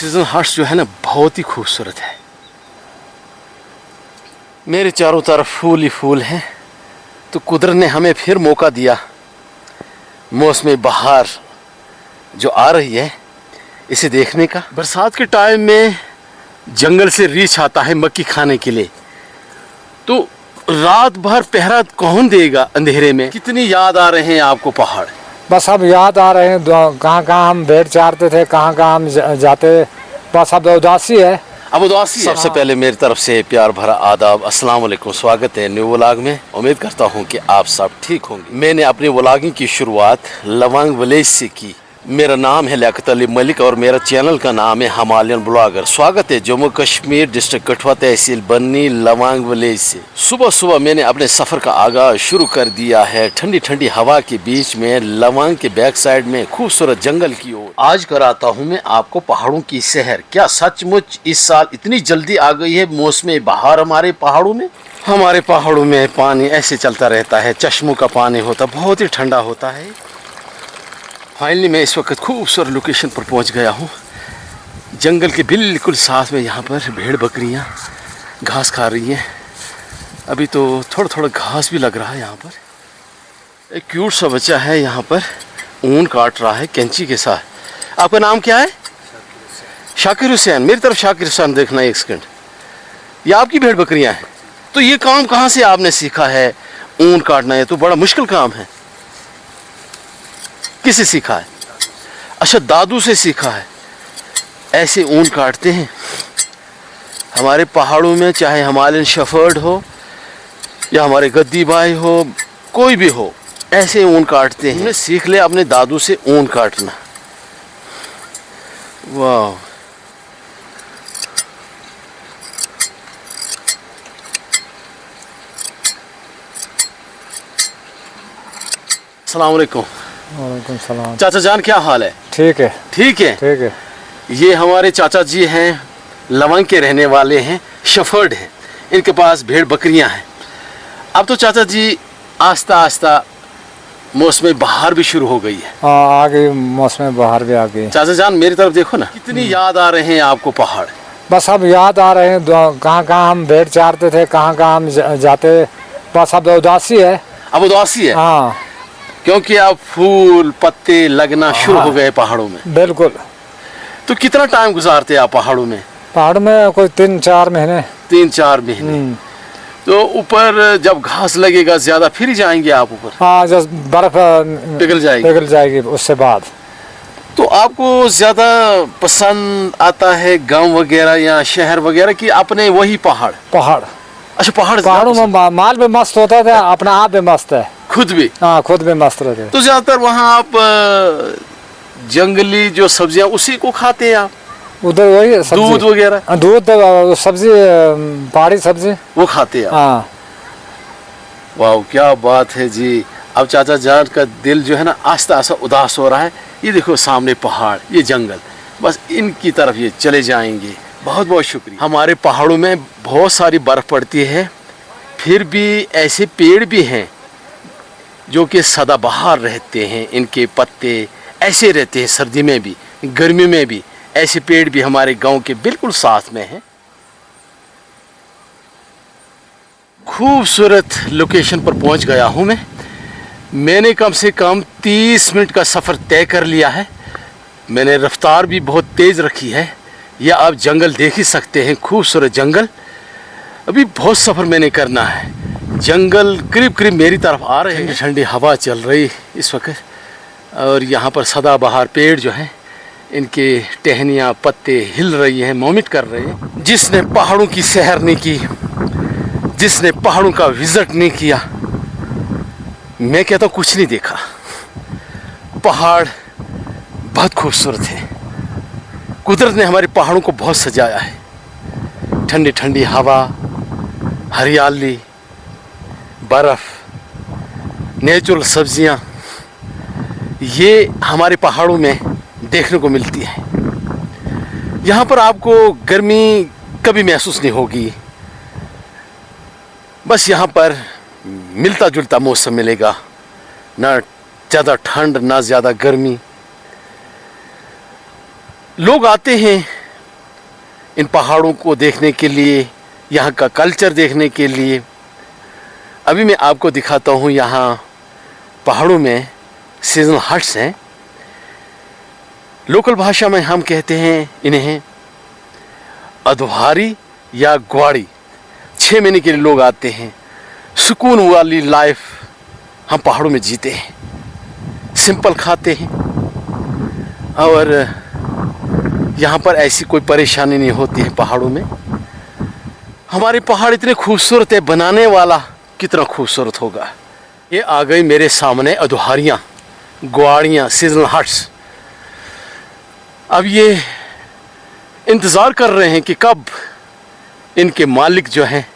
Oxygen huts जो है ना बहुत ही खूबसूरत है। मेरे चारों तरफ फूल ही फूल हैं। तो कुदरत ने हमें फिर मौका दिया मौसम बहार जो आ रही है इसे देखने का। बरसात के टाइम में जंगल से रीछ आता है मक्की खाने के लिए, तो रात भर पहरा कौन देगा अंधेरे में। कितनी याद आ रहे हैं आपको पहाड़? बस अब याद आ रहे हैं, कहाँ कहाँ हम भेड़ चारते थे, कहाँ कहाँ हम जाते। बस अब उदासी है, अब उदासी है। सबसे पहले मेरी तरफ से प्यार भरा आदाब, अस्सलाम वालेकुम, स्वागत है न्यू व्लॉग में। उम्मीद करता हूँ कि आप सब ठीक होंगे। मैंने अपनी व्लॉगिंग की शुरुआत लवांग विलेज से की। मेरा नाम है लियाकत अली मलिक और मेरा चैनल का नाम है हिमालयन ब्लॉगर। स्वागत है जम्मू कश्मीर डिस्ट्रिक्ट कठुआ तहसील बन्नी लवांग विलेज से। सुबह सुबह मैंने अपने सफ़र का आगाज शुरू कर दिया है ठंडी ठंडी हवा के बीच में लवांग के बैक साइड में खूबसूरत जंगल की ओर। आज कराता हूँ मैं आपको पहाड़ों की सैर। क्या सचमुच इस साल इतनी जल्दी आ गई है मौसम बहार हमारे पहाड़ों में? हमारे पहाड़ों में पानी ऐसे चलता रहता है, चश्मों का पानी होता, बहुत ही ठंडा होता है। फाइनली मैं इस वक्त खूबसूरत लोकेशन पर पहुंच गया हूं। जंगल के बिल्कुल साथ में यहाँ पर भेड़ बकरियाँ घास खा रही हैं। अभी तो थोड़ा थोड़ा घास भी लग रहा है यहाँ पर। एक क्यूट सा बच्चा है यहाँ पर ऊन काट रहा है कैंची के साथ। आपका नाम क्या है? शाकिर हुसैन। मेरी तरफ शाकिर हुसैन देखना एक सेकंड। ये आपकी भेड़ बकरियाँ हैं? तो ये काम कहाँ से आपने सीखा है ऊन काटना? है तो बड़ा मुश्किल काम है। किससे सीखा है? अच्छा, दादू से सीखा है। ऐसे ऊन काटते हैं हमारे पहाड़ों में, चाहे हिमालयन शेफर्ड हो या हमारे गद्दी भाई हो, कोई भी हो, ऐसे ऊन काटते हैं। सीख ले अपने दादू से ऊन काटना। वाह, अस्सलाम वालेकुम। वालेकुम सलाम। चाचा जान क्या हाल है? ठीक है, ठीक है। ठीक है। ये हमारे चाचा जी हैं, लवंग के रहने वाले हैं, शेफर्ड हैं। इनके पास भेड़ बकरियां हैं। अब तो चाचा जी आस्ता आस्ता मौसम बहार भी शुरू हो गई है। आ गई मौसम बहार भी आ गई। चाचा जान मेरी तरफ देखो ना, कितनी याद आ रहे हैं आपको पहाड़। बस अब याद आ रहे हैं, कहाँ कहाँ हम भेड़ चारते थे, कहाँ कहाँ हम जाते। बस अब उदासी है। अब उदासी है? हाँ, क्योंकि अब फूल पत्ते लगना शुरू हो गए पहाड़ों में। बिल्कुल। तो कितना टाइम गुजारते हैं आप पहाड़ों में? पहाड़ में कोई 3-4 महीने। 3-4 महीने। तो ऊपर जब घास लगेगा ज्यादा फिर ही जाएंगे आप ऊपर? हाँ, जब बर्फ पिघल जाएगी उससे बाद। तो आपको ज्यादा पसंद आता है गांव वगैरह या शहर वगैरह की अपने वही पहाड़? पहाड़। अच्छा, पहाड़ों में माल भी मस्त होता था, अपना आप भी मस्त है, खुद भी। हाँ, खुद भी मस्त रहते। तो ज्यादातर वहाँ आप जंगली जो सब्जियां उसी को खाते हैं आप? उधर वही दूध वगैरह? दूध, सब्जी, पहाड़ी सब्जी वो खाते हैं? हाँ। वाह, क्या बात है जी। अब चाचा जान का दिल जो है ना आस्ता आस्ता उदास हो रहा है। ये देखो सामने पहाड़, ये जंगल, बस इनकी तरफ ये चले जाएंगे। बहुत बहुत शुक्रिया। हमारे पहाड़ों में बहुत सारी बर्फ़ पड़ती है, फिर भी ऐसे पेड़ भी हैं जो कि सदाबहार रहते हैं। इनके पत्ते ऐसे रहते हैं सर्दी में भी गर्मी में भी। ऐसे पेड़ भी हमारे गांव के बिल्कुल साथ में हैं। खूबसूरत लोकेशन पर पहुंच गया हूं मैं। मैंने कम से कम 30 मिनट का सफ़र तय कर लिया है। मैंने रफ्तार भी बहुत तेज़ रखी है। यह आप जंगल देख ही सकते हैं, खूबसूरत जंगल। अभी बहुत सफ़र मैंने करना है। जंगल करीब करीब मेरी तरफ आ रहे हैं। ठंडी हवा चल रही इस वक्त और यहाँ पर सदाबहार पेड़ जो हैं इनके टहनियाँ पत्ते हिल रही हैं, मोमिट कर रहे हैं। जिसने पहाड़ों की सैर नहीं की, जिसने पहाड़ों का विजिट नहीं किया, मैं कहता हूँ कुछ नहीं देखा। पहाड़ बहुत खूबसूरत है। कुदरत ने हमारे पहाड़ों को बहुत सजाया है। ठंडी ठंडी हवा, हरियाली, बर्फ़, नेचुरल सब्जियां, ये हमारे पहाड़ों में देखने को मिलती है। यहाँ पर आपको गर्मी कभी महसूस नहीं होगी। बस यहाँ पर मिलता जुलता मौसम मिलेगा, ना ज़्यादा ठंड ना ज़्यादा गर्मी। लोग आते हैं इन पहाड़ों को देखने के लिए, यहाँ का कल्चर देखने के लिए। अभी मैं आपको दिखाता हूँ, यहाँ पहाड़ों में सीजनल हट्स हैं। लोकल भाषा में हम कहते हैं इन्हें अधवारी या ग्वाड़ी। 6 महीने के लिए लोग आते हैं। सुकून वाली लाइफ हम पहाड़ों में जीते हैं, सिंपल खाते हैं, और यहाँ पर ऐसी कोई परेशानी नहीं होती है पहाड़ों में। हमारे पहाड़ इतने खूबसूरत है, बनाने वाला कितना खूबसूरत होगा। ये आ गई मेरे सामने अधवारियाँ, ग्वाड़ियाँ, सीजनल हट्स। अब ये इंतज़ार कर रहे हैं कि कब इनके मालिक जो हैं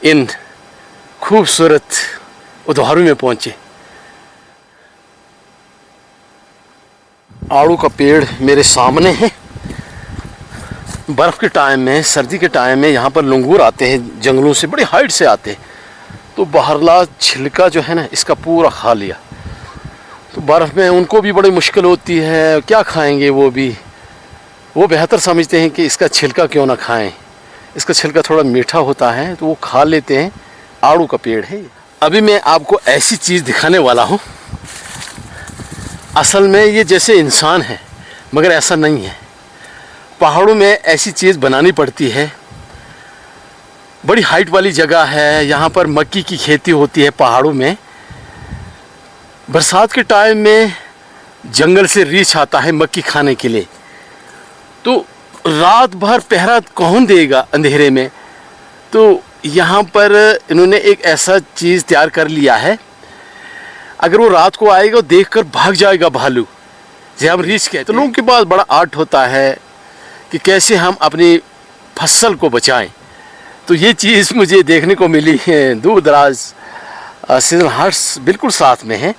इन खूबसूरत अधवारों में पहुँचे। आड़ू का पेड़ मेरे सामने है। बर्फ़ के टाइम में, सर्दी के टाइम में यहाँ पर लंगूर आते हैं, जंगलों से बड़ी हाइट से आते हैं। तो बाहरला छिलका जो है ना, इसका पूरा खा लिया। तो बर्फ़ में उनको भी बड़ी मुश्किल होती है, क्या खाएंगे वो बेहतर समझते हैं कि इसका छिलका क्यों ना खाएं। इसका छिलका थोड़ा मीठा होता है तो वो खा लेते हैं। आड़ू का पेड़ है। अभी मैं आपको ऐसी चीज़ दिखाने वाला हूँ, असल में ये जैसे इंसान है मगर ऐसा नहीं है। पहाड़ों में ऐसी चीज़ बनानी पड़ती है। बड़ी हाइट वाली जगह है, यहाँ पर मक्की की खेती होती है पहाड़ों में। बरसात के टाइम में जंगल से रीछ आता है मक्की खाने के लिए। तो रात भर पहरा कौन देगा अंधेरे में। तो यहाँ पर इन्होंने एक ऐसा चीज़ तैयार कर लिया है, अगर वो रात को आएगा देखकर भाग जाएगा भालू, जैसे हम रीछ कहते हैं। तो लोगों के पास बड़ा आर्ट होता है कि कैसे हम अपनी फसल को बचाएं। तो ये चीज़ मुझे देखने को मिली है। दूर दराज सीजनल हट्स बिल्कुल साथ में है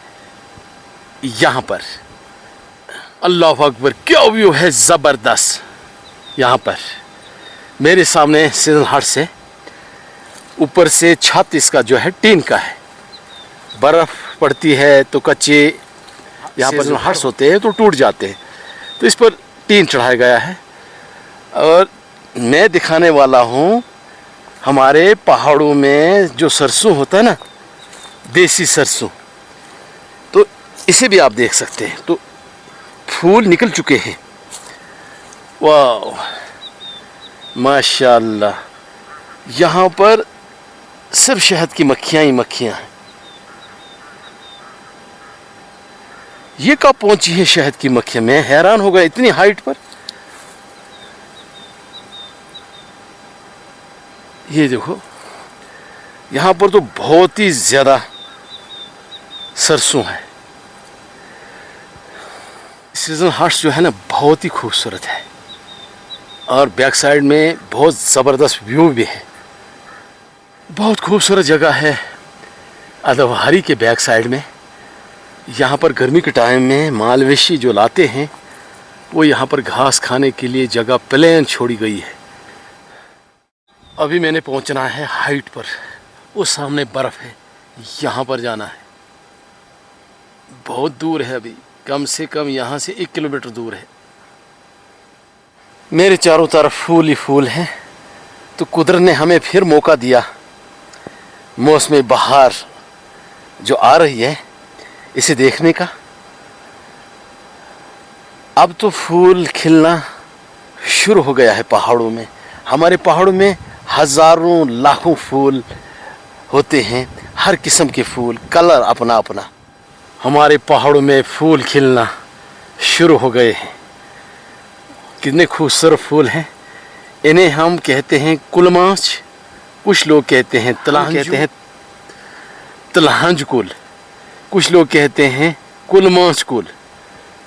यहाँ पर। अल्लाह अकबर, क्या व्यू है ज़बरदस्त। यहाँ पर मेरे सामने सीजनल हट्स है। ऊपर से छत इसका जो है टीन का है। बर्फ़ पड़ती है तो कच्चे यहाँ पर जो हट्स होते हैं तो टूट जाते हैं, तो इस पर टीन चढ़ाया गया है। और मैं दिखाने वाला हूँ हमारे पहाड़ों में जो सरसों होता है ना, देसी सरसों, तो इसे भी आप देख सकते हैं। तो फूल निकल चुके हैं। वाह माशाल्लाह, यहाँ पर सब शहद की मक्खियाँ ही मक्खियाँ हैं। ये कब पहुंची है शहद की मक्खियाँ, मैं हैरान हो गया इतनी हाइट पर। ये देखो, यहाँ पर तो बहुत ही ज़्यादा सरसों है। सीजनल हट्स जो है ना बहुत ही खूबसूरत है, और बैक साइड में बहुत ज़बरदस्त व्यू भी है। बहुत खूबसूरत जगह है अधवारी के बैक साइड में। यहाँ पर गर्मी के टाइम में मालवेशी जो लाते हैं वो यहाँ पर घास खाने के लिए जगह प्लेन छोड़ी गई है। अभी मैंने पहुँचना है हाइट पर, वो सामने बर्फ़ है, यहाँ पर जाना है। बहुत दूर है, अभी कम से कम यहाँ से 1 किलोमीटर दूर है। मेरे चारों तरफ फूल ही फूल हैं। तो कुदरत ने हमें फिर मौका दिया, मौसम बहार जो आ रही है इसे देखने का। अब तो फूल खिलना शुरू हो गया है पहाड़ों में। हमारे पहाड़ों में हज़ारों लाखों फूल होते हैं, हर किस्म के फूल, कलर अपना अपना। हमारे पहाड़ों में फूल खिलना शुरू हो गए हैं। कितने खूबसूरत फूल हैं। इन्हें हम कहते हैं कुलमाच, कुछ लोग कहते हैं तलहंज कुल, कुछ लोग कहते हैं कुलमाच कुल।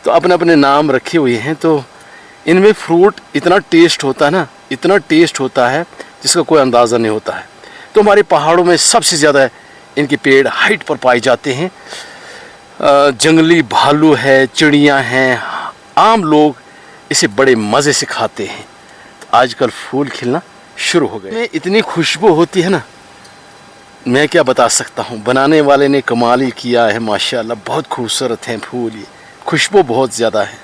तो अपने अपने नाम रखे हुए हैं। तो इनमें फ्रूट इतना टेस्ट होता है ना, इतना टेस्ट होता है जिसका कोई अंदाज़ा नहीं होता है। तो हमारे पहाड़ों में सबसे ज़्यादा इनके पेड़ हाइट पर पाए जाते हैं। जंगली भालू है, चिड़ियाँ हैं, आम लोग इसे बड़े मज़े से खाते हैं। तो आजकल फूल खिलना शुरू हो गए। में इतनी खुशबू होती है ना, मैं क्या बता सकता हूँ। बनाने वाले ने कमाल ही किया है माशाल्लाह। बहुत खूबसूरत हैं फूल, ये खुशबू बहुत ज़्यादा है।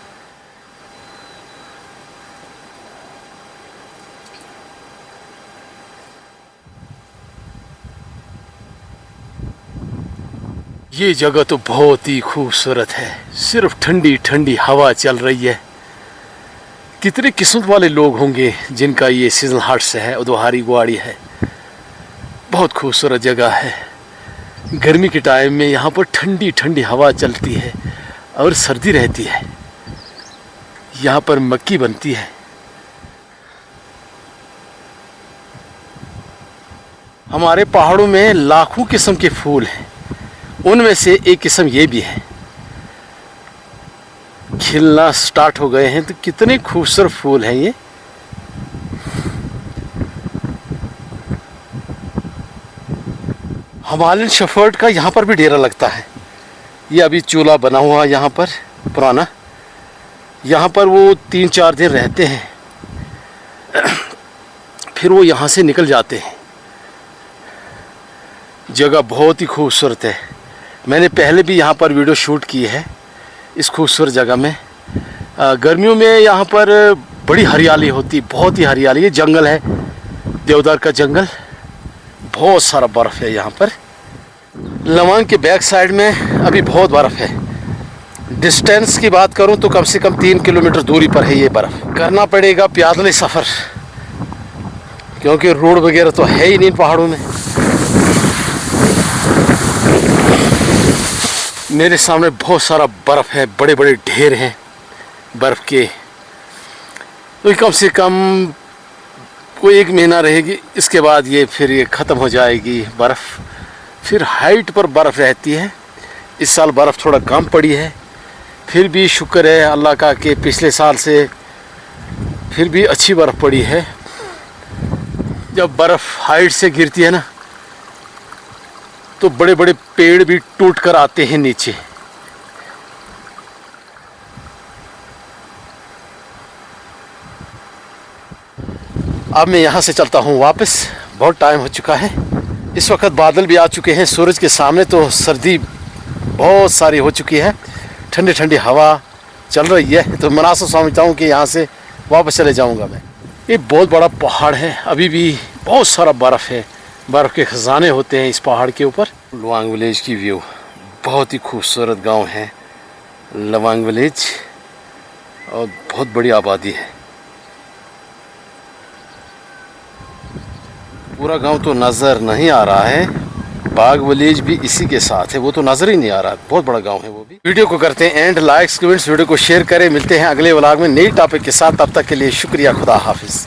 ये जगह तो बहुत ही खूबसूरत है, सिर्फ ठंडी ठंडी हवा चल रही है। कितने किस्मत वाले लोग होंगे जिनका ये सीजनल हट्स है, उदवाहारी गुआड़ी है। बहुत खूबसूरत जगह है। गर्मी के टाइम में यहाँ पर ठंडी ठंडी हवा चलती है और सर्दी रहती है। यहाँ पर मक्की बनती है। हमारे पहाड़ों में लाखों किस्म के फूल हैं, उनमें से एक किस्म ये भी है। खिलना स्टार्ट हो गए हैं, तो कितने खूबसूरत फूल हैं ये। हिमालयन शेफर्ड का यहाँ पर भी डेरा लगता है। ये अभी चूल्हा बना हुआ यहाँ पर पुराना, यहाँ पर वो 3-4 दिन रहते हैं, फिर वो यहाँ से निकल जाते हैं। जगह बहुत ही खूबसूरत है। मैंने पहले भी यहाँ पर वीडियो शूट की है इस खूबसूरत जगह में। गर्मियों में यहाँ पर बड़ी हरियाली होती, बहुत ही हरियाली। ये जंगल है, देवदार का जंगल, बहुत सारा बर्फ़ है यहाँ पर। लवांग के बैक साइड में अभी बहुत बर्फ़ है। डिस्टेंस की बात करूँ तो कम से कम 3 किलोमीटर दूरी पर है ये बर्फ़। करना पड़ेगा पैदल सफ़र, क्योंकि रोड वगैरह तो है ही नहीं पहाड़ों में। मेरे सामने बहुत सारा बर्फ़ है, बड़े बड़े ढेर हैं बर्फ़ के। तो कम से कम कोई 1 महीना रहेगी, इसके बाद ये फिर ये ख़त्म हो जाएगी बर्फ़। फिर हाइट पर बर्फ़ रहती है। इस साल बर्फ़ थोड़ा कम पड़ी है, फिर भी शुक्र है अल्लाह का कि पिछले साल से फिर भी अच्छी बर्फ़ पड़ी है। जब बर्फ़ हाइट से गिरती है ना, तो बड़े बड़े पेड़ भी टूट कर आते हैं नीचे। अब मैं यहाँ से चलता हूँ वापस, बहुत टाइम हो चुका है। इस वक्त बादल भी आ चुके हैं सूरज के सामने, तो सर्दी बहुत सारी हो चुकी है। ठंडी ठंडी हवा चल रही है, तो मुनासिब समझता हूँ कि यहाँ से वापस चले जाऊँगा मैं। ये बहुत बड़ा पहाड़ है, अभी भी बहुत सारा बर्फ़ है, बर्फ़ के खजाने होते हैं इस पहाड़ के ऊपर। लवांग विलेज की व्यू, बहुत ही खूबसूरत गांव है लवांग विलेज, और बहुत बड़ी आबादी है। पूरा गांव तो नज़र नहीं आ रहा है, बाग विलेज भी इसी के साथ है, वो तो नज़र ही नहीं आ रहा। बहुत बड़ा गांव है वो भी। वीडियो को करते हैं एंड, लाइक्स कमेंट्स, वीडियो को शेयर करें। मिलते हैं अगले व्लॉग में नई टॉपिक के साथ, तब तक के लिए शुक्रिया, खुदा हाफिज़।